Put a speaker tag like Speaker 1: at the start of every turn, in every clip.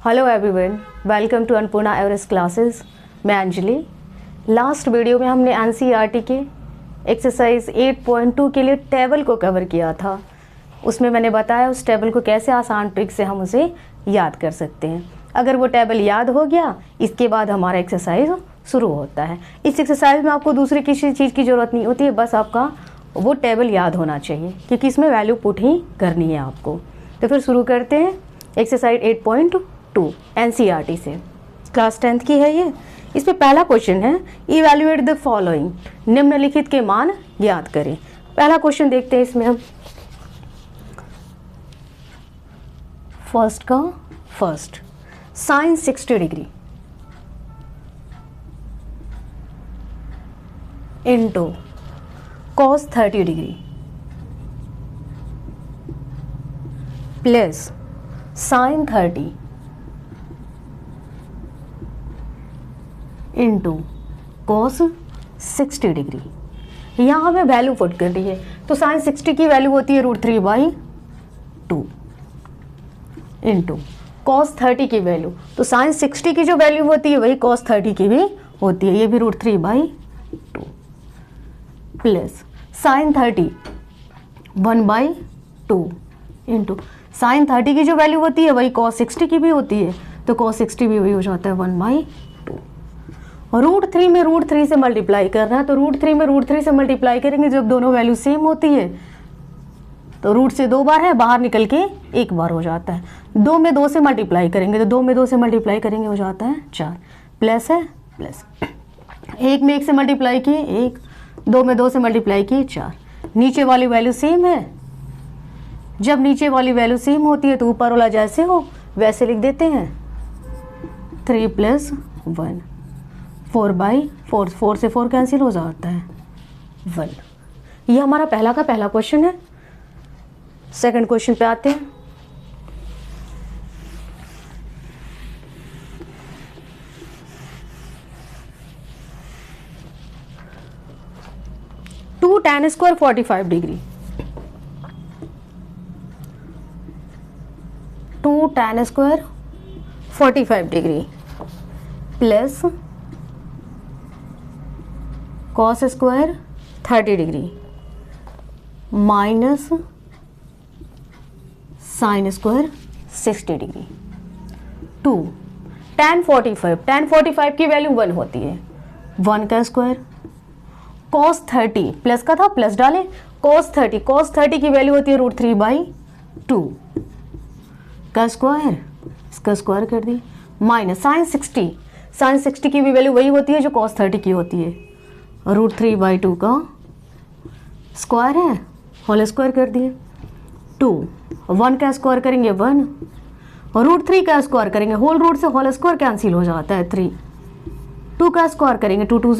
Speaker 1: Hello everyone, welcome to Annapurna Everest classes. मैं Anjali. Last video में हमने एनसीईआरटी के एक्सरसाइज 8.2 के लिए टेबल को कवर किया था। उसमें मैंने बताया उस टेबल को कैसे आसान ट्रिक से हम उसे याद कर सकते हैं। अगर वो टेबल याद हो गया, इसके बाद हमारा एक्सरसाइज शुरू होता है। इस एक्सरसाइज में आपको दूसरी किसी चीज़ की ज़रूरत नहीं होती है, बस आपका वो टेबल याद होना चाहिए क्योंकि इसमें वैल्यू पुट ही करनी है आपको। तो फिर शुरू करते हैं। एक्सरसाइज 8.2 एनसीईआरटी से, क्लास 10th की है ये। इसमें पहला क्वेश्चन है इवैल्यूएट द फॉलोइंग, निम्नलिखित के मान ज्ञात करें। पहला क्वेश्चन देखते हैं इसमें हम। फर्स्ट का first, sine 60 degree into cos 30 degree plus sine 30 into cos 60 degree. यहाँ हमें वैल्यू पुट कर रही है, तो साइन 60 की वैल्यू होती है √3/2 इंटू कॉस 30 की वैल्यू, तो साइन 60 की जो वैल्यू होती है वही कॉस 30 की भी होती है, ये भी √3/2 प्लस साइन 30 1/2 इंटू साइन 30 की जो वैल्यू होती है वही कॉस 60 की भी होती है, तो कॉस 60 भी वही हो जाता है 1/2। और √3 में √3 से मल्टीप्लाई करना है, तो √3 में √3 से मल्टीप्लाई करेंगे जब दोनों वैल्यू सेम होती है, तो रूट से 2 बार है, बाहर निकल के 1 बार हो जाता है। 2 में 2 से मल्टीप्लाई करेंगे, तो 2 में 2 से मल्टीप्लाई करेंगे हो जाता है 4, प्लस है प्लस 1 में 1 से मल्टीप्लाई किए 1, 2 में 2 से मल्टीप्लाई किए 4। नीचे वाली वैल्यू सेम है, जब नीचे वाली वैल्यू सेम होती है तो ऊपर वाला जैसे हो वैसे लिख देते हैं। 3 + 1 4/4, 4 से 4 कैंसिल हो जाता है 1। ये हमारा पहला का पहला क्वेश्चन है। सेकंड क्वेश्चन पे आते हैं। Two tan² 45 degree, 2 tan² 45 degree plus cos² 30 degree minus sin² 60 degree. 2 tan 45 की वैल्यू 1 होती है, 1 का स्क्वायर, cos 30 प्लस का था प्लस डालें, cos 30 की वैल्यू होती है √3/2 का स्क्वायर, इसका स्क्वायर कर दी, माइनस sin 60 की भी वैल्यू वही होती है जो cos 30 की होती है, √3/2 का स्क्वायर है, होल स्क्वायर कर दिए। 2 1 का स्क्वायर करेंगे 1, और √3 का स्क्वायर करेंगे, होल रूट से होल स्क्वायर कैंसिल हो जाता है 3, 2 का स्क्वायर करेंगे 2 2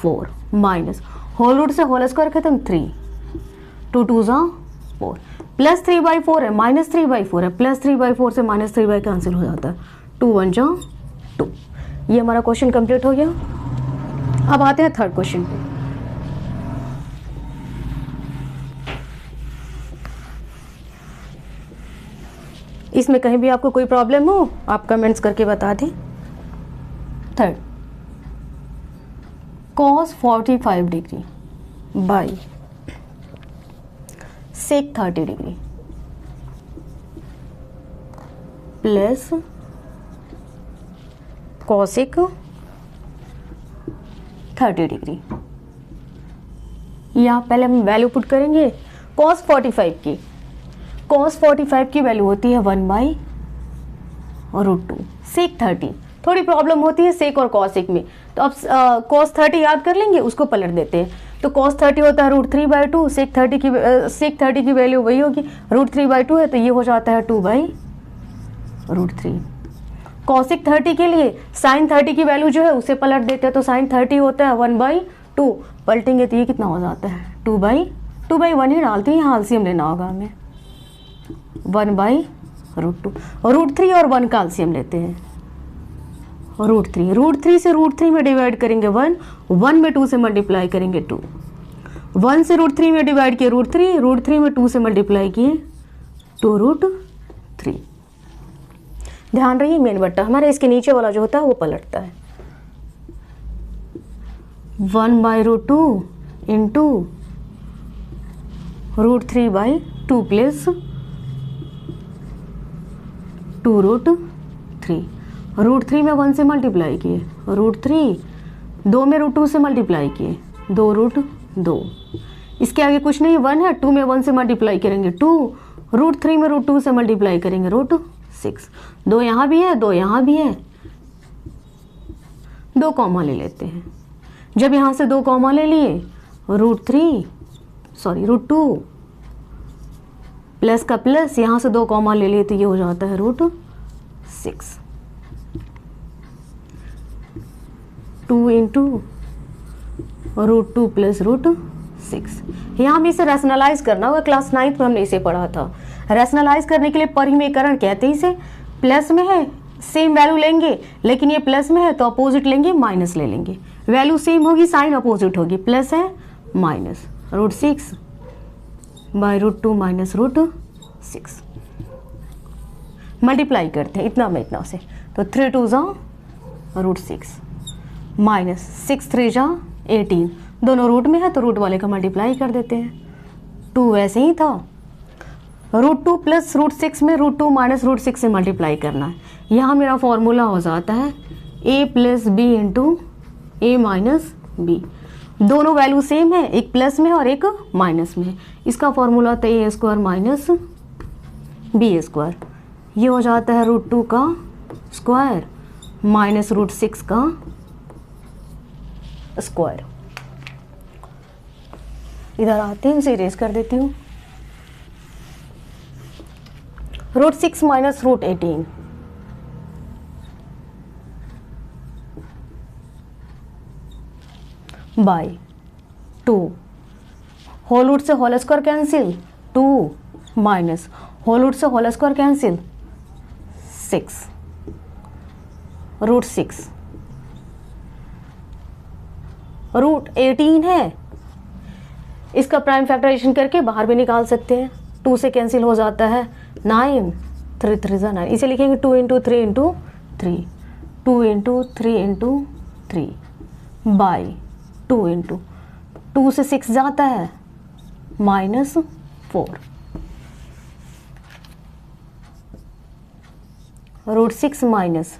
Speaker 1: 4 माइनस होल रूट से होल स्क्वायर खत्म 3, 2 2 4 प्लस 3/4 है, माइनस 3/4 है, प्लस 3/4 से माइनस 3 कैंसिल हो जाता है, 2 1 2। ये हमारा क्वेश्चन कंप्लीट हो गया। अब आते हैं थर्ड क्वेश्चन पे। इसमें कहीं भी आपको कोई प्रॉब्लम हो आप कमेंट्स करके बता दें। Third, cos 45 degree by sec 30 degree plus cosec 30 degree. यहाँ पहले हम वैल्यू पुट करेंगे cos 45 की। cos 45 की वैल्यू होती है 1/√2। sec 30 थोड़ी प्रॉब्लम होती है सेक और cosec में, तो अब cos 30 याद कर लेंगे, उसको पलट देते हैं। तो cos 30 होता है √3/2, sec 30 की वैल्यू वही होगी, √3/2 है तो ये हो जाता है 2/√3। cosec 30 के लिए sin 30 की वैल्यू जो है उसे पलट देते हैं, तो sin 30 होता है 1/2, पलटेंगे तो ये कितना हो जाता है 2/1 ही डालते हैं, यहाँ एलसीएम लेना होगा हमें, 1/√2, √3 और 1 का एलसीएम लेते हैं, √3 से √3 में डिवाइड करेंगे 1 में 2 से मल्टीप्लाई करेंगे 2, 1 से √3 में डिवाइड किए √3 में 2 से मल्टीप्लाई किए 2√3। ध्यान रहिए मेन बट्टा हमारा इसके नीचे वाला जो होता है वो पलटता है। 1/√2 इंटू √3/2 प्लस 2√3। √3 में 1 से मल्टीप्लाई किए, √3 2 में √2 से मल्टीप्लाई किए, 2√2। इसके आगे कुछ नहीं, 1 है, 2 में 1 से मल्टीप्लाई करेंगे 2, √3 में √2 से मल्टीप्लाई करेंगे √6। 2 यहाँ भी है, 2 यहाँ भी है, 2 कॉमा ले लेते हैं। जब यहाँ से 2 कॉमा ले लिए, √2 प्लस का प्लस, यहाँ से 2 कॉमा ले लिए तो ये हो जाता है √6। 2 इंटू √2 प्लस √6। यहाँ हमें इसे रैशनलाइज करना होगा, क्लास 9th में हमने इसे पढ़ा था। रैशनलाइज करने के लिए परिमेयकरण कहते हैं इसे। प्लस में है सेम वैल्यू लेंगे, लेकिन ये प्लस में है तो अपोजिट लेंगे, माइनस ले लेंगे। वैल्यू सेम होगी, साइन अपोजिट होगी, प्लस है माइनस, √6/√2 माइनस √6। मल्टीप्लाई करते हैं इतना में इतना से, तो 3 2 √6 माइनस 6 3 18। दोनों रूट में है तो रूट वाले का मल्टीप्लाई कर देते हैं। 2 वैसे ही था, √2 प्लस √6 में √2 माइनस √6 से मल्टीप्लाई करना है। यहाँ मेरा फॉर्मूला हो जाता है a plus B into A minus B. दोनों वैल्यू सेम है, एक प्लस में है और एक माइनस में है। इसका फॉर्मूला होता है a² माइनस b²। ये हो जाता है √2 का स्क्वायर माइनस √6 का स्क्वायर। इधर आते हैं, इसे इरेज कर देती हूँ। √6 माइनस √18 बाय 2। होल रूट से whole square cancel, 2 minus whole root से होल स्क्वायर कैंसिल, 6 √6 √18 है। इसका प्राइम फैक्टराइजेशन करके बाहर भी निकाल सकते हैं। 2 से कैंसिल हो जाता है 9, 3 3 9। इसे लिखेंगे 2 into 3 into 3, 2 into 3 into 3 by 2 into 2 से 6 जाता है माइनस 4। √6 माइनस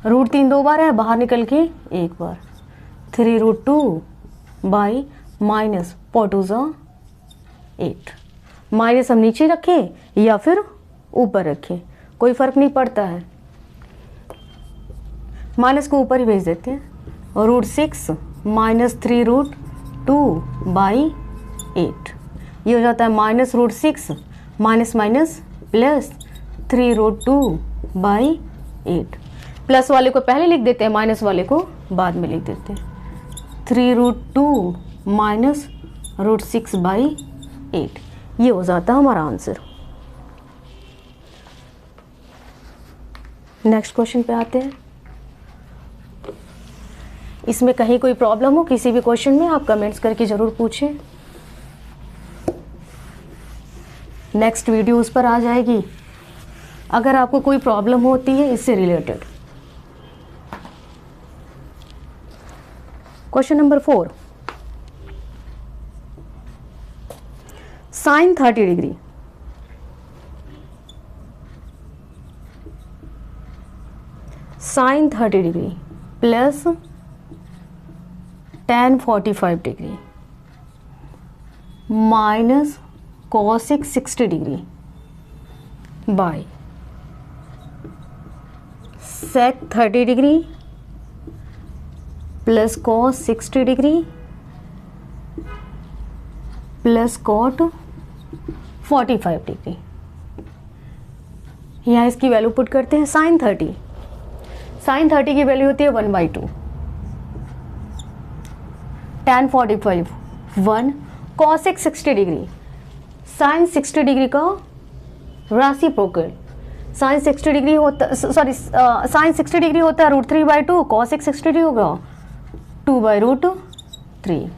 Speaker 1: √3 2 बार है, बाहर निकल के 1 बार, 3√2 बाई माइनस 4 2 8। माइनस हम नीचे रखें या फिर ऊपर रखें, कोई फर्क नहीं पड़ता है, माइनस को ऊपर ही भेज देते हैं। √6 माइनस 3√2 बाई 8। ये हो जाता है minus √6 minus minus plus 3√2 by 8। Plus वाले को पहले लिख देते हैं, माइनस वाले को बाद में लिख देते हैं। 3√2 माइनस √6 बाई 8। ये हो जाता है हमारा आंसर। नेक्स्ट क्वेश्चन पे आते हैं। इसमें कहीं कोई प्रॉब्लम हो किसी भी क्वेश्चन में, आप कमेंट्स करके ज़रूर पूछें। नेक्स्ट वीडियो उस पर आ जाएगी अगर आपको कोई प्रॉब्लम होती है इससे related. Question number 4, sine 30 degree sine 30 degree plus tan 45 degree minus cosec 60 degree by sec 30 degree plus cos 60 degree plus cot 45 degree. यहाँ इसकी वैल्यू पुट करते हैं। साइन 30 की वैल्यू होती है 1/2, tan 45 1, cosec 60 degree, sine 60 degree का reciprocal. Sign 60 degree होता sign 60 degree होता है √3/2, cosec 60 डिग्री होगा 2/√3।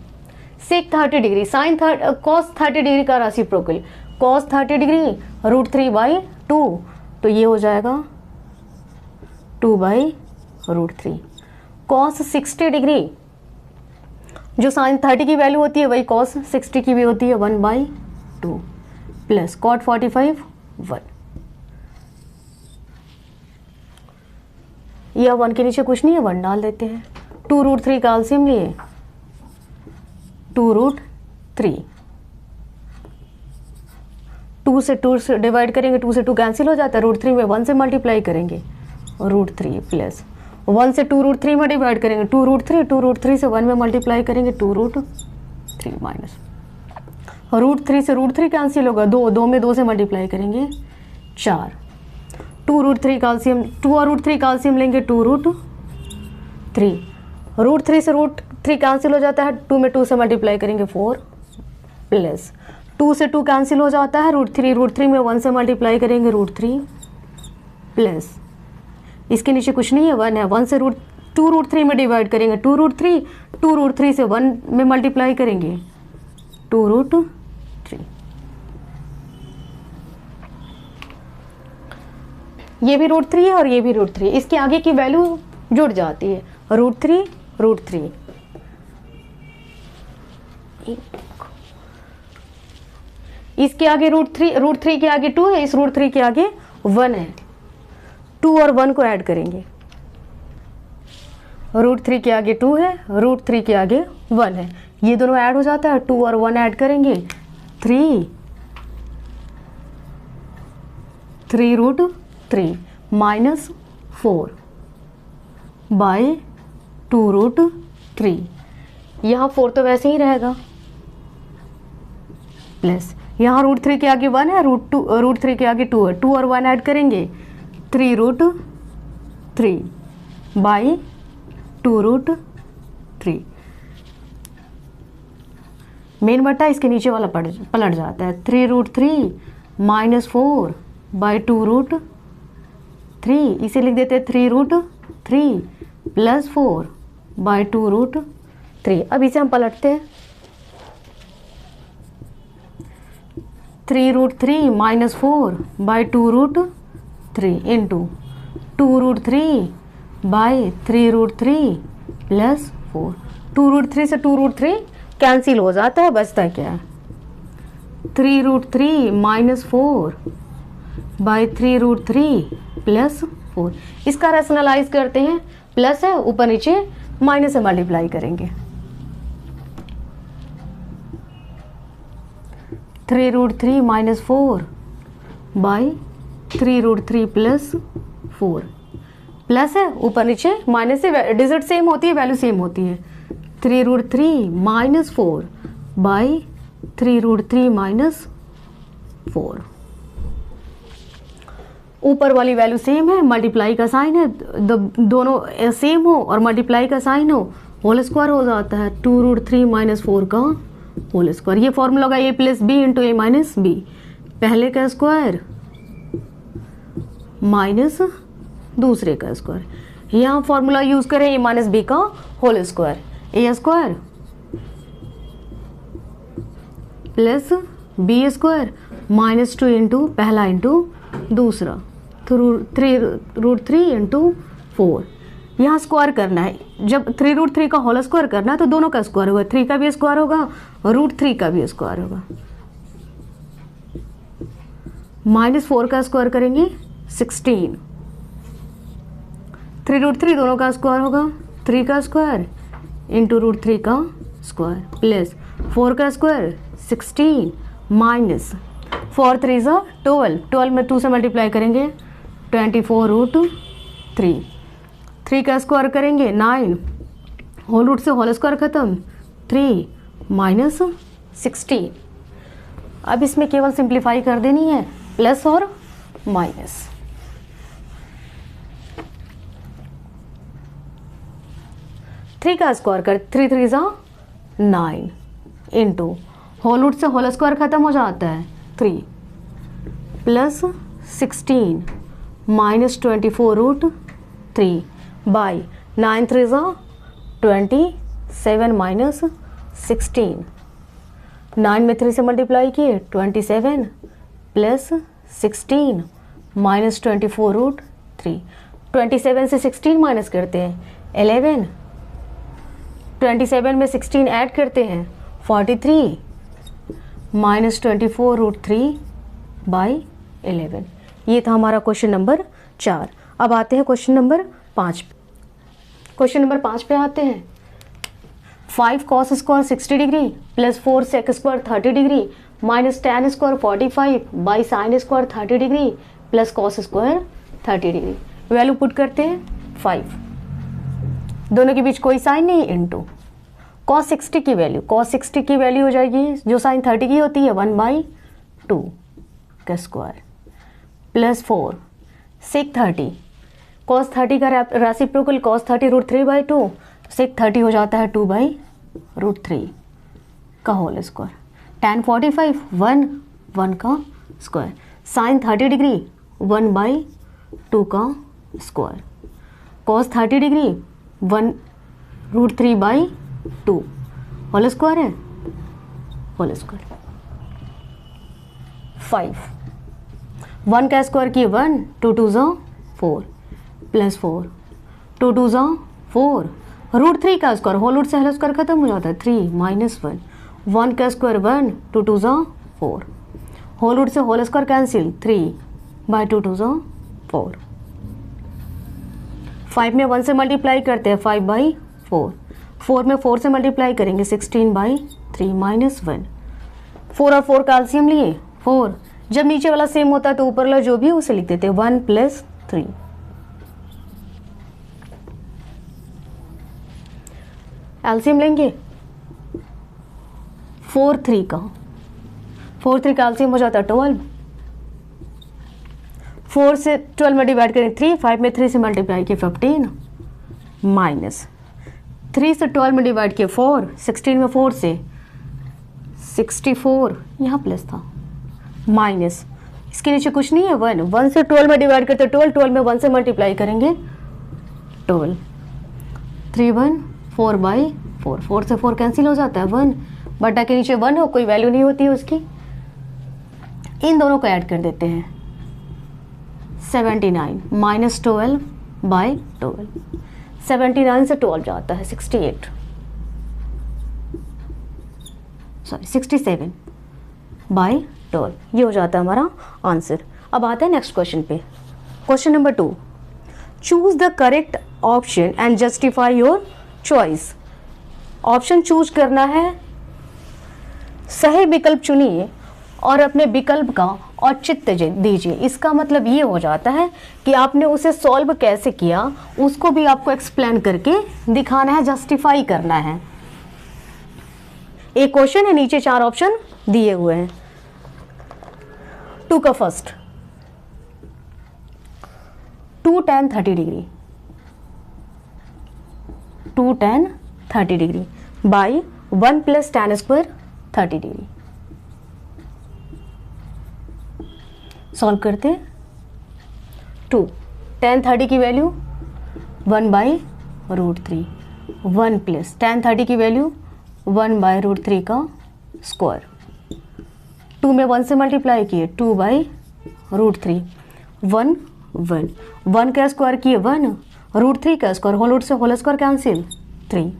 Speaker 1: सेक 30 डिग्री cos 30 डिग्री का रेसिप्रोकल, cos 30 डिग्री √3/2, तो ये हो जाएगा 2/√3। कॉस 60 डिग्री, जो साइन 30 की वैल्यू होती है वही कॉस 60 की भी होती है, 1/2 प्लस कॉट 45 1। यह 1 के नीचे कुछ नहीं है, 1 डाल देते हैं। 2√3 का एलसीएम लिए 2√3, 2 से 2 से डिवाइड करेंगे, 2 से 2 कैंसिल हो जाता है, √3 में 1 से मल्टीप्लाई करेंगे, √3 प्लस 1 से 2√3 में डिवाइड करेंगे, 2√3 से 1 में मल्टीप्लाई करेंगे, 2√3 माइनस √3 से √3 कैंसिल होगा, 2 में 2 से मल्टीप्लाई करेंगे, 4। 2√3 का एलसीएम, 2 और √3 का एलसीएम लेंगे, 2√3, √3 से √3 कैंसिल हो जाता है, 2 में 2 से मल्टीप्लाई करेंगे, 4 प्लस 2 से 2 कैंसिल हो जाता है, √3 में 1 से मल्टीप्लाई करेंगे, √3 प्लस इसके नीचे कुछ नहीं है, 1 है, 1 से 2√3 में डिवाइड करेंगे, 2√3 से 1 में मल्टीप्लाई करेंगे, 2√3। ये भी √3 है और ये भी √3, इसके आगे की वैल्यू जुड़ जाती है, √3 इसके आगे √3 के आगे 2 है, इस √3 के आगे 1 है, 2 और 1 को ऐड करेंगे, √3 के आगे 2 है, √3 के आगे 1 है, ये दोनों ऐड हो जाता है, 2 और 1 ऐड करेंगे, 3√3 माइनस 4/2√3, यहाँ 4 तो वैसे ही रहेगा, प्लस यहाँ √3 के आगे 1 है, √3 के आगे 2 है, 2 और 1 ऐड करेंगे, 3√3/2√3। मेन बट्टा इसके नीचे वाला पलट जाता है, 3√3 माइनस 4/2√3, इसे लिख देते हैं 3√3 प्लस 4/2√3। अब इसे हम पलटते हैं, 3√3 माइनस 4/2√3 इंटू 2√3/3√3 प्लस 4। 2√3 से 2√3 कैंसिल हो जाता है, बचता क्या है, 3√3 माइनस 4/3√3 प्लस 4। इसका रैशनलाइज करते हैं, प्लस है ऊपर नीचे माइनस से मल्टीप्लाई करेंगे, 3√3 माइनस 4/3√3 प्लस 4, प्लस है ऊपर नीचे माइनस से डिजिट सेम होती है, वैल्यू सेम होती है, 3√3 माइनस 4/3√3 माइनस 4। ऊपर वाली वैल्यू सेम है, मल्टीप्लाई का साइन है, दोनों सेम हो और मल्टीप्लाई का साइन हो, होल स्क्वायर हो जाता है, 2√3 माइनस 4 का होल स्क्वायर। ये फॉर्मूला होगा a plus B into a minus B, पहले का स्क्वायर माइनस दूसरे का स्क्वायर। यहाँ फॉर्मूला यूज करें a माइनस बी का whole square, a square plus B square minus 2 into पहला इंटू दूसरा, 3√3 इंटू 4। यहाँ स्क्वायर करना है, जब 3√3 का होल स्क्वायर करना है तो दोनों का स्क्वायर होगा, 3 का भी स्क्वायर होगा और √3 का भी स्क्वायर होगा, माइनस 4 का स्क्वायर करेंगे 16, 3√3 दोनों का स्क्वायर होगा, 3 का स्क्वायर इंटू √3 का स्क्वायर प्लस 4 का स्क्वायर 16 माइनस 4 3 12, 12 में 2 से मल्टीप्लाई करेंगे 24√3, 3 का स्क्वायर करेंगे 9, होल रूट से होल स्क्वायर खत्म, 3 माइनस 16। अब इसमें केवल सिंप्लीफाई कर देनी है, प्लस और माइनस, थ्री का स्क्वायर कर 3 3 9 इंटू होल रूट से होल स्क्वायर खत्म हो जाता है 3 प्लस 16 माइनस 24√3 बाई 9 3 27 माइनस 16, 9 में 3 से मल्टीप्लाई किए 27 प्लस 16 माइनस 24√3, 27 से 16 माइनस करते हैं 11, 27 में 16 ऐड करते हैं 43 माइनस 24√3/11। ये था हमारा क्वेश्चन नंबर 4। अब आते हैं क्वेश्चन नंबर 5। क्वेश्चन नंबर 5 पे आते हैं। 5 cos square 60 degree plus 4 sec square 30 degree minus tan square 45 by sine square 30 degree plus cos square 30 degree. Value put करते हैं 5, दोनों के बीच कोई साइन नहीं, इनटू cos 60 की वैल्यू, cos 60 की वैल्यू हो जाएगी जो साइन 30 की होती है 1/2 का स्क्वायर प्लस 4 sec 30, cos 30 का रेसिप्रोकल cos 30 √3/2, sec 30 हो जाता है 2/√3 का होल स्क्वायर, tan 45 1 का स्क्वायर, साइन 30 डिग्री 1/2 का square, cos 30 degree 1√3/2 whole square है, होल स्क्वायर 5 1 का स्क्वायर की 1 2 2 4 प्लस 4 2 2 4 √3 का स्क्वायर, होल रूट से होल स्क्वायर खत्म हो जाता है 3 माइनस 1 1 का स्क्वायर 1 2 2 4 होल रूट से होल स्क्वायर कैंसिल 3/2 2 4 5 में 1 से मल्टीप्लाई करते हैं 5/4 4 में 4 से मल्टीप्लाई करेंगे 16/3 माइनस 1 4 और 4 का एलसीएम लिए 4, जब नीचे वाला सेम होता है तो ऊपर वाला जो भी उसे लिख देते हैं 1 + 3 एलसीएम लेंगे 4 3 का एलसीएम हो जाता है 12, 4 से 12 में डिवाइड करें 3, 5 में 3 से मल्टीप्लाई किए 15 माइनस 3 से 12 में डिवाइड किए 4, 16 में 4 से 64, यहाँ प्लस था माइनस, इसके नीचे कुछ नहीं है 1 से 12 में डिवाइड करते 12 में 1 से मल्टीप्लाई करेंगे 12 3 1 4/4 4 से 4 कैंसिल हो जाता है 1 बटा के नीचे 1 हो, कोई वैल्यू नहीं होती है उसकी, इन दोनों को ऐड कर देते हैं 79 माइनस 12/12 79 से 12 जाता है 67/12, ये हो जाता है हमारा आंसर। अब आता है नेक्स्ट क्वेश्चन पे। Question number 2, choose the correct option and justify your choice. Option choose करना है, सही विकल्प चुनिए और अपने विकल्प का औचित्य दीजिए। इसका मतलब ये हो जाता है कि आपने उसे सॉल्व कैसे किया उसको भी आपको एक्सप्लेन करके दिखाना है, जस्टिफाई करना है। एक क्वेश्चन है, नीचे 4 ऑप्शन दिए हुए हैं। 2 का first 2 tan 30 degree 2 tan 30 degree by 1 + tan square 30 degree. Solve करते हैं। 2 tan 30 की वैल्यू 1/√3 1 + tan 30 की वैल्यू 1/√3 का स्क्वायर, 2 में 1 से मल्टीप्लाई किए 2/√3 1 1 का स्क्वायर किए 1 √3 का स्क्वायर, होल रूट से होल स्क्वायर कैंसिल 3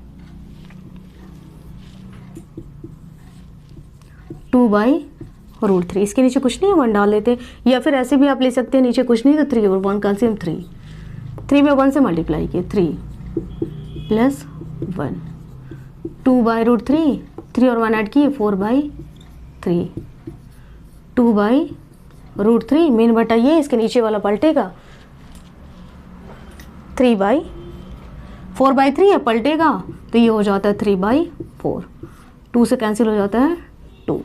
Speaker 1: 2/√3, इसके नीचे कुछ नहीं है 1 डाल देते, या फिर ऐसे भी आप ले सकते हैं, नीचे कुछ नहीं तो 3 और 1 कैल्सियम 3 में 1 से मल्टीप्लाई किए 3 + 1 2/√3 3 और 1 ऐड किए 4/3 2/√3 मेन बटा ये, इसके नीचे वाला पलटेगा 4/3 है, पलटेगा तो ये हो जाता है 3/4 2 से कैंसिल हो जाता है 2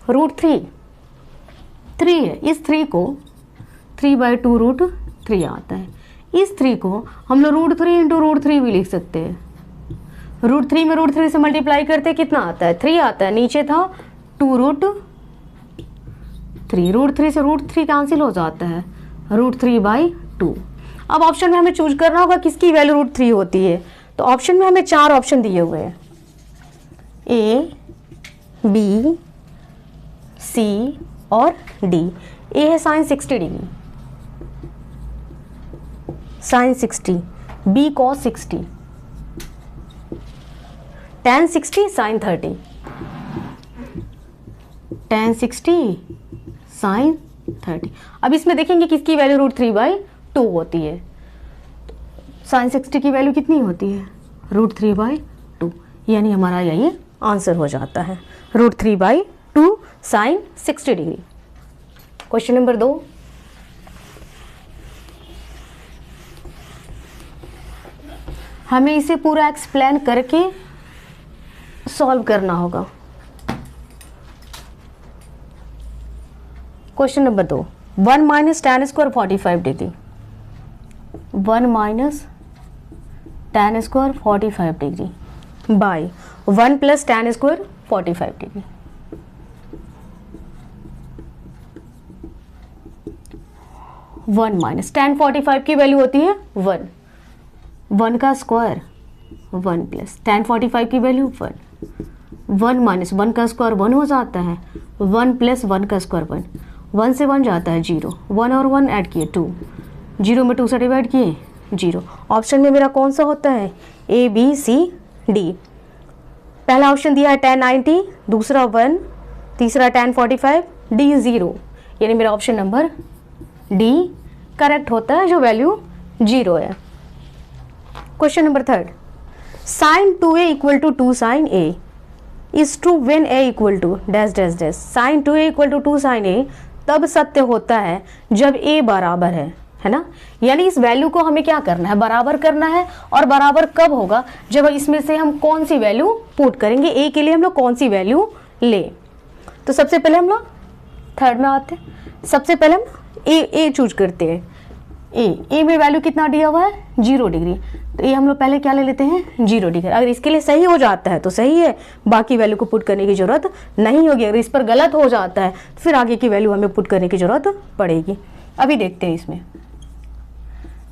Speaker 1: √3 3 है, इस 3 को 3/2√3 आता है, इस 3 को हम लोग √3 × √3 भी लिख सकते हैं। √3 में √3 से मल्टीप्लाई करते कितना आता है 3 आता है, नीचे था 2√3 √3 से √3 कैंसिल हो जाता है √3/2। अब ऑप्शन में हमें चूज करना होगा किसकी वैल्यू √3 होती है, तो ऑप्शन में हमें 4 ऑप्शन दिए हुए हैं, A B C और D। A है sine 60 degree, sine 60, B cos 60, tan 60 sine 30, tan 60 sine 30। अब इसमें देखेंगे किसकी वैल्यू √3/2 होती है। साइन 60 की वैल्यू कितनी होती है? √3/2, यानी हमारा यही आंसर हो जाता है, √3/2 साइन 60 डिग्री। क्वेश्चन नंबर 2, हमें इसे पूरा एक्सप्लेन करके सॉल्व करना होगा। Question number 2, 1 minus tan square 45 degree, 1 minus tan square 45 degree by 1 plus tan square 45 degree. One minus tan 45 की वैल्यू होती है 1, 1 का स्क्वायर 1 प्लस tan 45 की वैल्यू 1, 1 माइनस 1 का स्क्वायर 1 हो जाता है, 1 प्लस 1 का स्क्वायर 1, 1 से 1 जाता है 0, 1 और 1 ऐड किए 2, 0 में 2 से डिवाइड किए 0। ऑप्शन में मेरा कौन सा होता है? A B C D। पहला ऑप्शन दिया है tan 90, दूसरा 1, तीसरा tan 45, D 0, यानी मेरा ऑप्शन नंबर D करेक्ट होता है, जो वैल्यू 0 है। Question number 3, sine 2A equal to 2 sine A is true when A equal to dash dash dash. Sine 2A equal to 2 sine A तब सत्य होता है जब A बराबर है ना। यानी इस वैल्यू को हमें क्या करना है? बराबर करना है। और बराबर कब होगा? जब इसमें से हम कौन सी वैल्यू पुट करेंगे, A के लिए हम लोग कौन सी वैल्यू ले। तो सबसे पहले हम लोग थर्ड में आते हैं। सबसे पहले हम ए चूज करते हैं। ए में वैल्यू कितना दिया हुआ है? 0 डिग्री। तो ये हम लोग पहले क्या ले लेते हैं? 0 डिग्री। अगर इसके लिए सही हो जाता है तो सही है, बाकी वैल्यू को पुट करने की जरूरत नहीं होगी। अगर इस पर गलत हो जाता है तो फिर आगे की वैल्यू हमें पुट करने की जरूरत पड़ेगी। अभी देखते हैं इसमें,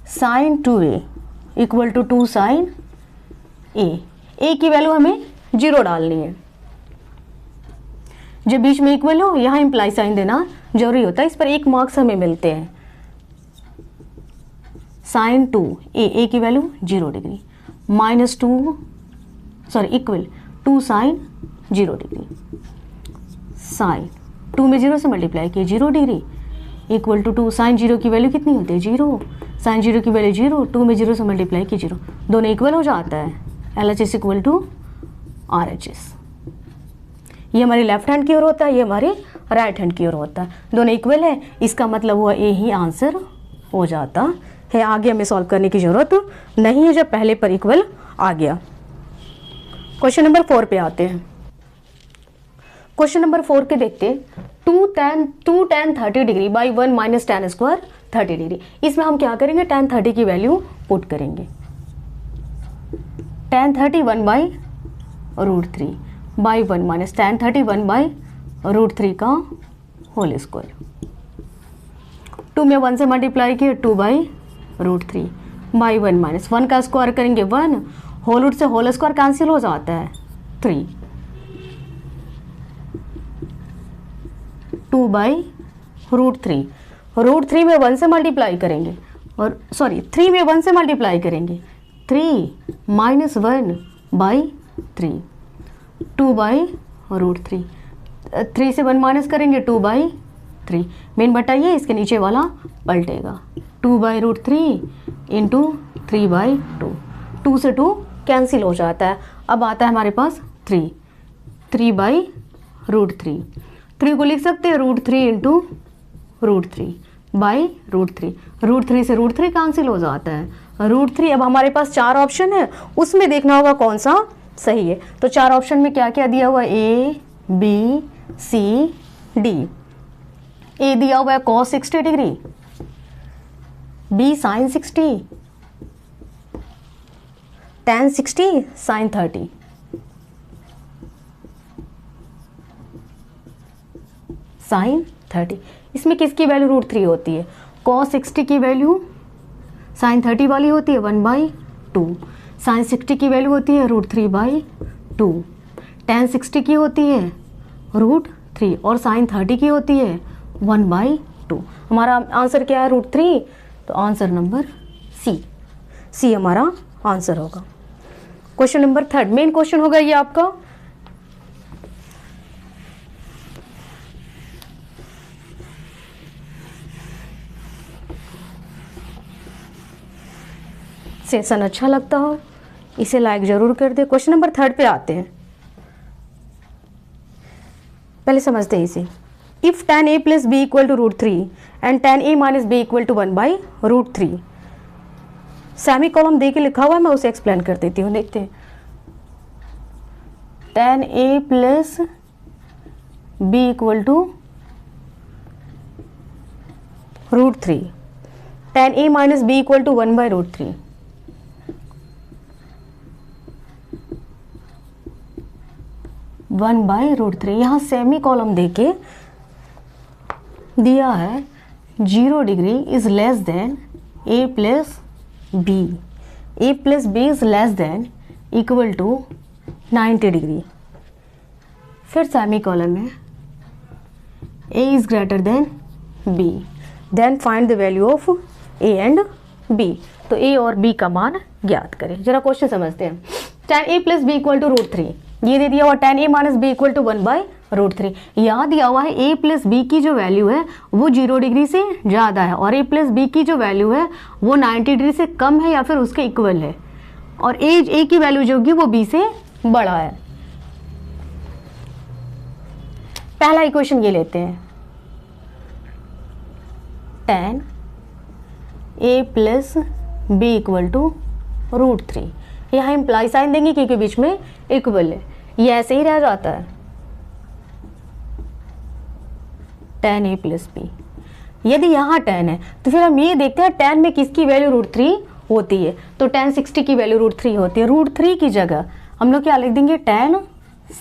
Speaker 1: sine 2A equal to 2 sine A की वैल्यू हमें 0 डालनी है। जब बीच में इक्वल हो यहाँ इंप्लाई साइन देना जरूरी होता है, इस पर 1 मार्क्स हमें मिलते हैं। साइन 2A की value 0 degree minus 2 equal 2 sine 0 degree. Sine 2 में 0 से मल्टीप्लाई किए 0 डिग्री इक्वल टू 2 साइन 0 की वैल्यू कितनी होती है? 0। साइन 0 की वैल्यू 0, 2 में 0 से मल्टीप्लाई की 0, दोनों इक्वल हो जाता है। LHS equal to RHS। ये हमारी लेफ्ट हैंड की ओर होता है, ये हमारे राइट हैंड की ओर होता है। दोनों इक्वल है, इसका मतलब हुआ ए ही आंसर हो जाता है। आगे हमें सॉल्व करने की जरूरत नहीं है जब पहले पर इक्वल आ गया। क्वेश्चन नंबर 4 पे आते हैं। क्वेश्चन नंबर 4 के देखते हैं। 2 tan 30 degree by 1 minus tan square 30 degree. इसमें हम क्या करेंगे? tan 30 की वैल्यू पुट करेंगे। tan 30 1 by √3 by 1 minus tan 30 1 by √3 का होल स्क्वायर। 2 में 1 से मल्टीप्लाई किए 2 बाई √3 बाई 1 माइनस 1 का स्क्वायर करेंगे 1, होल रूट से होल स्क्वायर कैंसिल हो जाता है 3, 2 बाई √3। √3 में 1 से मल्टीप्लाई करेंगे, और 3 में 1 से मल्टीप्लाई करेंगे 3 माइनस 1 बाई 3, 2 बाई √3। 3 से 1 माइनस करेंगे 2 बाई 3। मेन बटा ये, इसके नीचे वाला पलटेगा 2 बाई √3 इंटू 3 बाई 2। 2 से 2 कैंसिल हो जाता है। अब आता है हमारे पास 3 बाई √3। 3 को लिख सकते हैं √3 इंटू √3 बाई √3। √3 से √3 कैंसिल हो जाता है √3। अब हमारे पास 4 ऑप्शन है, उसमें देखना होगा कौन सा सही है। तो 4 ऑप्शन में क्या क्या दिया हुआ है? A B C D। A दिया हुआ है cos 60 degree, B sin 60, tan 60, sin 30। sin 30। इसमें किसकी वैल्यू √3 होती है? cos 60 की वैल्यू sin 30 वाली होती है 1/2, sin 60 की वैल्यू होती है √3/2, tan 60 की होती है √3 और sin 30 की होती है 1/2। हमारा आंसर क्या है? √3। तो आंसर नंबर सी हमारा आंसर होगा। क्वेश्चन नंबर 3 मेन क्वेश्चन होगा ये आपका। सेशन अच्छा लगता हो इसे लाइक जरूर कर दे। क्वेश्चन नंबर 3 पे आते हैं, पहले समझते हैं इसे। If tan a plus B equal to √3 and tan a minus B equal to 1/√3, semicolon दे के लिखा हुआ है, मैं उसे एक्सप्लेन कर देती हूँ। देखते हैं, tan a plus B equal to √3, tan a minus B equal to 1/√3। यहाँ सेमी कॉलम देके दिया है 0 degree is less than a plus B, a plus B is less than equal to 90 degree. फिर सेमी कॉलम में a is greater than b, then find the value of a and b। तो a और b का मान ज्ञात करें। जरा question समझते हैं। tan a plus B equal to √3 ये दे दिया हुआ, tan a minus B equal to 1/√3। यहाँ दिया हुआ है a प्लस बी की जो वैल्यू है वो 0 डिग्री से ज़्यादा है और a प्लस बी की जो वैल्यू है वो 90 डिग्री से कम है या फिर उसके इक्वल है, और a की वैल्यू जो होगी वो b से बड़ा है। पहला इक्वेशन ये लेते हैं, tan a plus B equal to √3। यहाँ इम्प्लाई साइन देंगे क्योंकि बीच में इक्वल है, ये ऐसे ही रह जाता है। tan a प्लस बी, यदि यहाँ tan है तो फिर हम ये देखते हैं tan में किसकी वैल्यू √3 होती है, तो tan 60 की वैल्यू √3 होती है। √3 की जगह हम लोग क्या लिख देंगे, tan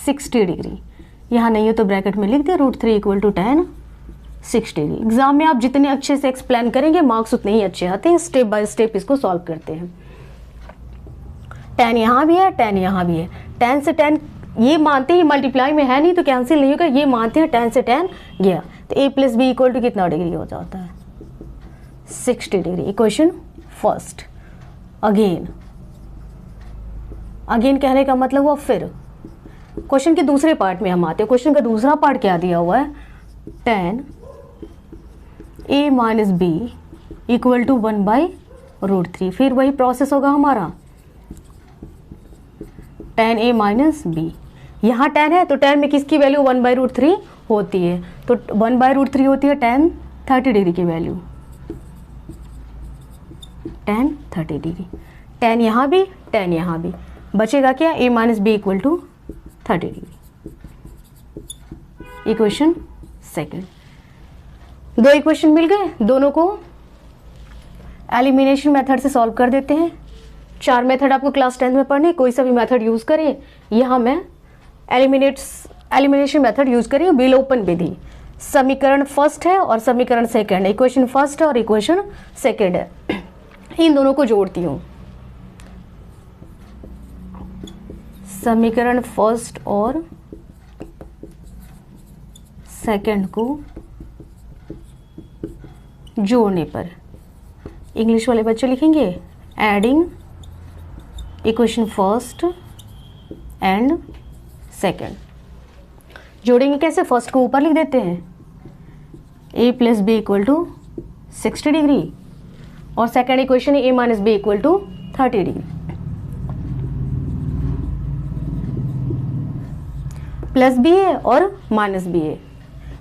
Speaker 1: 60 डिग्री। यहाँ नहीं है तो ब्रैकेट में लिख दे √3 equal to tan 60 degree. Exam में आप जितने अच्छे से एक्सप्लेन करेंगे मार्क्स उतने ही अच्छे आते हैं। स्टेप बाय स्टेप इसको सॉल्व करते हैं। tan यहाँ भी है, tan यहाँ भी है, tan से tan ये मानते ही मल्टीप्लाई में है नहीं तो कैंसिल नहीं होगा, ये मानते हैं tan से tan गया, तो a plus B equal to कितना डिग्री हो जाता है, 60 डिग्री। Equation first. अगेन कहने का मतलब हुआ फिर। क्वेश्चन के दूसरे पार्ट में हम आते हैं। क्वेश्चन का दूसरा पार्ट क्या दिया हुआ है, tan a minus B equal to 1/√3। फिर वही प्रोसेस होगा हमारा, tan a माइनस बी। यहाँ tan है तो tan में किसकी वैल्यू 1/√3 होती है, तो 1/√3 होती है tan 30 डिग्री की वैल्यू, tan 30 डिग्री। tan यहाँ भी, tan यहाँ भी, बचेगा क्या, a minus B equal to 30 degree. Equation second. दो इक्वेशन मिल गए, दोनों को एलिमिनेशन मेथड से सॉल्व कर देते हैं। 4 मेथड आपको क्लास 10 में पढ़ने, कोई सा भी मेथड यूज़ करें। यहाँ मैं एलिमिनेशन मेथड यूज़ करी, विलोपन विधि। समीकरण फर्स्ट है और समीकरण सेकंड है, इक्वेशन फर्स्ट है और इक्वेशन सेकंड है, इन दोनों को जोड़ती हूँ। समीकरण फर्स्ट और सेकंड को जोड़ने पर इंग्लिश वाले बच्चे लिखेंगे adding equation first and second. जोड़ेंगे कैसे, फर्स्ट को ऊपर लिख देते हैं, a plus B equal to 60 degree, और सेकंड इक्वेशन है a minus B equal to 30 degree. Plus B है और माइनस बी है,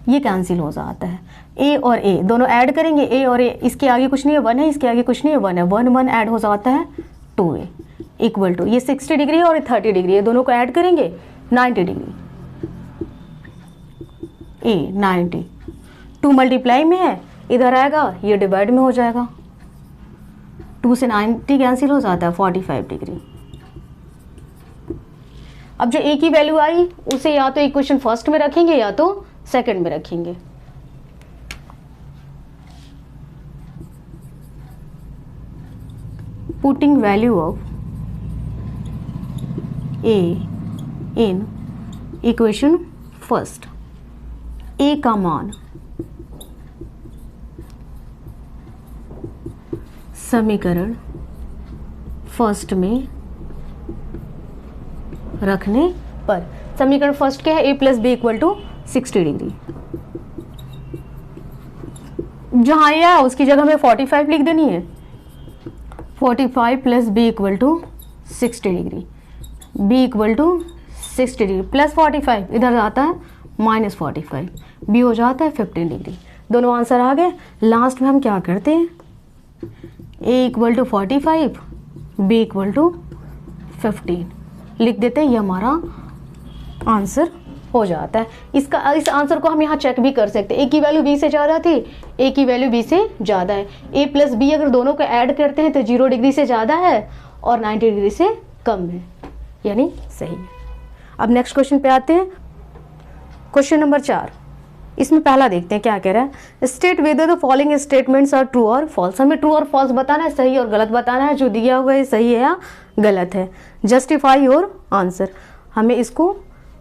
Speaker 1: ये कैंसिल हो जाता है। a और a दोनों ऐड करेंगे, a और a, इसके आगे कुछ नहीं है 1 है, इसके आगे कुछ नहीं है 1 है, 1 1 ऐड हो जाता है 2a इक्वल टू, ये 60 डिग्री और 30 डिग्री है, दोनों को ऐड करेंगे 90 डिग्री। a 90, 2 मल्टीप्लाई में है, इधर आएगा ये डिवाइड में हो जाएगा, 2 से 90 कैंसिल हो जाता है 45 डिग्री। अब जो a की वैल्यू आई उसे या तो इक्वेशन फर्स्ट में रखेंगे या तो सेकंड में रखेंगे। Putting value of a in equation first, a का मान समीकरण फर्स्ट में रखने पर, समीकरण फर्स्ट क्या है, A plus B equal to 60 degree. जहां ये है उसकी जगह हमें 45 लिख देनी है। 45 plus B equal to 60 degree, B equal to 60 degree plus 45 इधर जाता है -45, बी हो जाता है 15 डिग्री। दोनों आंसर आ गए। लास्ट में हम क्या करते हैं, A equal to 45, B equal to 15 लिख देते हैं, ये हमारा आंसर हो जाता है। इस आंसर को हम यहाँ चेक भी कर सकते हैं। ए की वैल्यू बी से ज़्यादा थी, ए की वैल्यू बी से ज़्यादा है। ए प्लस बी अगर दोनों को ऐड करते हैं तो 0 डिग्री से ज़्यादा है और 90 डिग्री से कम है, यानी सही है। अब नेक्स्ट क्वेश्चन पे आते हैं, क्वेश्चन नंबर 4। इसमें पहला देखते हैं क्या कह रहा है, state whether the following statements are true और फॉल्स। हमें ट्रू और फॉल्स बताना है, सही और गलत बताना है। जो दिया हुआ है सही है या गलत है। जस्टिफाई योर आंसर, हमें इसको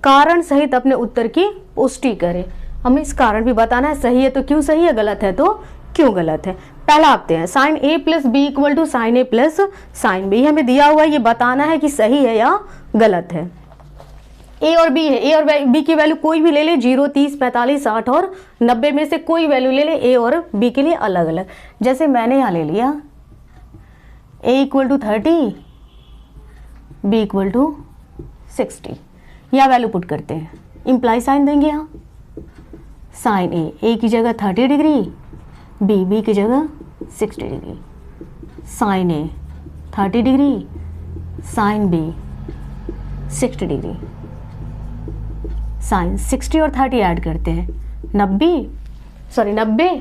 Speaker 1: कारण सहित अपने उत्तर की पुष्टि करें। हमें इस कारण भी बताना है, सही है तो क्यों सही है, गलत है तो क्यों गलत है। पहला आते हैं, sine A plus B equal to sine A plus sine B. हमें दिया हुआ है, ये बताना है कि सही है या गलत है। ए और बी है, ए और बी की वैल्यू कोई भी ले ले, 0, 30, 45, 60 और 90 में से कोई वैल्यू ले ले, ए और बी के लिए अलग अलग। जैसे मैंने यहाँ ले लिया A equal to 30, B equal to 60, यह वैल्यू पुट करते हैं, इम्प्लाई साइन देंगे यहाँ, साइन ए की जगह 30 डिग्री, बी की जगह 60 degree, sine A 30 degree, sine B 60 degree, sine 60 और 30 ऐड करते हैं 90,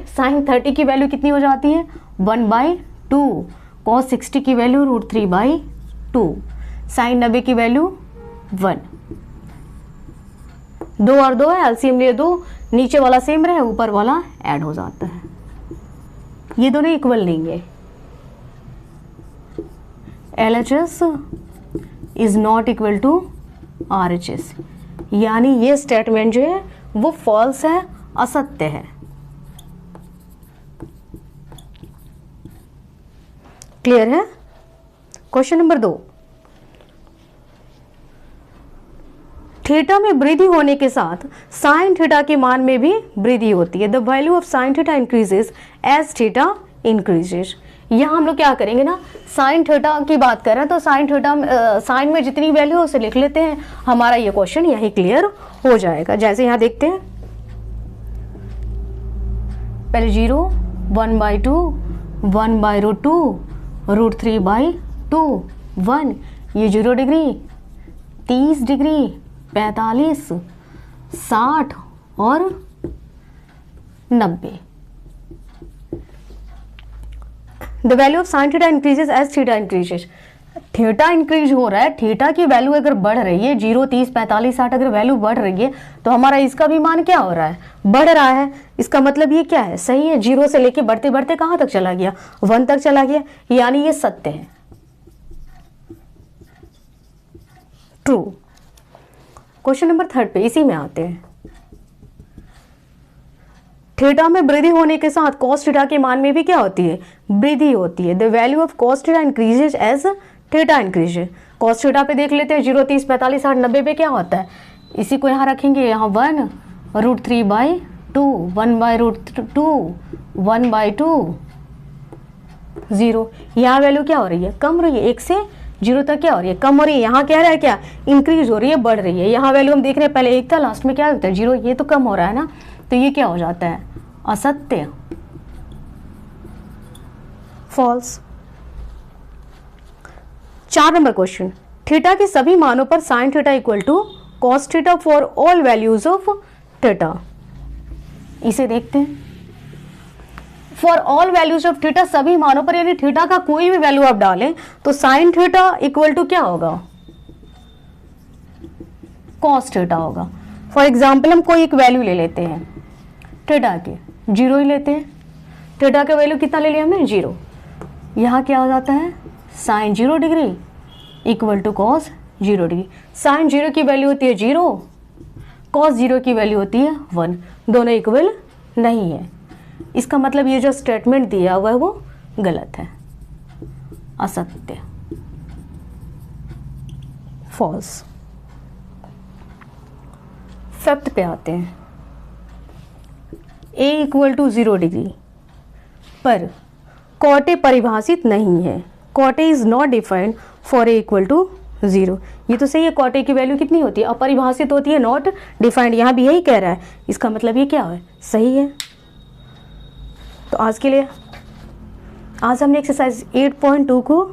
Speaker 1: साइन 30 की वैल्यू कितनी हो जाती है 1/2, कॉस 60 की वैल्यू √3/2, साइन 90 की वैल्यू 1। 2 और 2 है, एलसीएम लिए 2, नीचे वाला सेम रहे, ऊपर वाला ऐड हो जाता है। ये दोनों इक्वल नहीं है। LHS is not equal to RHS, यानी ये स्टेटमेंट जो है वो फॉल्स है, असत्य है। क्लियर है। क्वेश्चन नंबर 2, थीटा में वृद्धि होने के साथ साइन थीटा के मान में भी वृद्धि होती है। The value of sine theta increases as theta increases. यहाँ हम लोग क्या करेंगे ना, साइन थीटा की बात कर रहे हैं तो साइन थीटा साइन में जितनी वैल्यू है उसे लिख लेते हैं, हमारा ये क्वेश्चन यही क्लियर हो जाएगा। जैसे यहाँ देखते हैं, पहले 0, 1/2, 1/√2, √3/2, 1, ये 0 डिग्री, 30 डिग्री, 45, 60 और 90। The value of sine theta increases as theta increases. Theta increase हो रहा है, थीटा की वैल्यू अगर बढ़ रही है, 0, 30, 45, 60 अगर वैल्यू बढ़ रही है तो हमारा इसका भी मान क्या हो रहा है, बढ़ रहा है। इसका मतलब ये क्या है, सही है। 0 से लेके बढ़ते बढ़ते कहां तक चला गया, 1 तक चला गया, यानी ये सत्य है, ट्रू। क्वेश्चन नंबर 3 पे इसी में आते हैं। थीटा में वृद्धि होने के साथ कॉस थीटा के मान में भी क्या होती है, वृद्धि होती है। The value of cos theta increases as theta increases. Cos theta पे देख लेते हैं, 0, 30, 45, 60, 90 पे क्या होता है, इसी को यहाँ रखेंगे, यहाँ 1, √3/2, 1/√2, 1/2, 0। यहाँ वैल्यू क्या हो रही है, कम रही है, 1 से 0 तक क्या हो रही है, कम हो रही है। यहाँ कह रहा है क्या, इंक्रीज हो रही है, बढ़ रही है। यहाँ वैल्यू हम देख रहे हैं, पहले 1 था, लास्ट में क्या होता है 0, ये तो कम हो रहा है ना, तो ये क्या हो जाता है, असत्य, फॉल्स। 4 नंबर क्वेश्चन, थीटा के सभी मानों पर sine theta equal to cos theta for all values of theta. इसे देखते हैं, for all values of theta, सभी मानों पर, यानी थीटा का कोई भी वैल्यू आप डालें तो साइन थीटा इक्वल टू क्या होगा, कॉस थीटा होगा। फॉर एग्जाम्पल हम कोई एक वैल्यू ले लेते हैं थीटा के, 0 ही लेते हैं। थीटा का वैल्यू कितना ले लिया हमने, 0। यहाँ क्या हो जाता है, sine 0 degree equal to cos 0 degree. Sine 0 की वैल्यू होती है 0, कॉस 0 की वैल्यू होती है 1, दोनों इक्वल नहीं है। इसका मतलब ये जो स्टेटमेंट दिया हुआ है वो गलत है। असत्य, फॉल्स। फिफ्थ पे आते हैं, a इक्वल टू 0 डिग्री पर कॉट ए परिभाषित नहीं है, cot A is not defined for a equal to 0। ये तो सही है, कॉट ए की वैल्यू कितनी होती है, अपरिभाषित होती है, नॉट डिफाइंड, यहाँ भी यही कह रहा है, इसका मतलब ये क्या है, सही है। तो आज के लिए, आज हमने एक्सरसाइज 8.2 को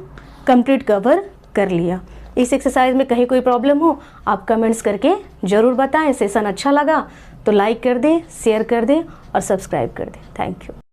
Speaker 1: कंप्लीट कवर कर लिया। इस एक्सरसाइज में कहीं कोई प्रॉब्लम हो आप कमेंट्स करके ज़रूर बताएं। सेशन अच्छा लगा तो लाइक कर दें, शेयर कर दें और सब्सक्राइब कर दें। Thank you.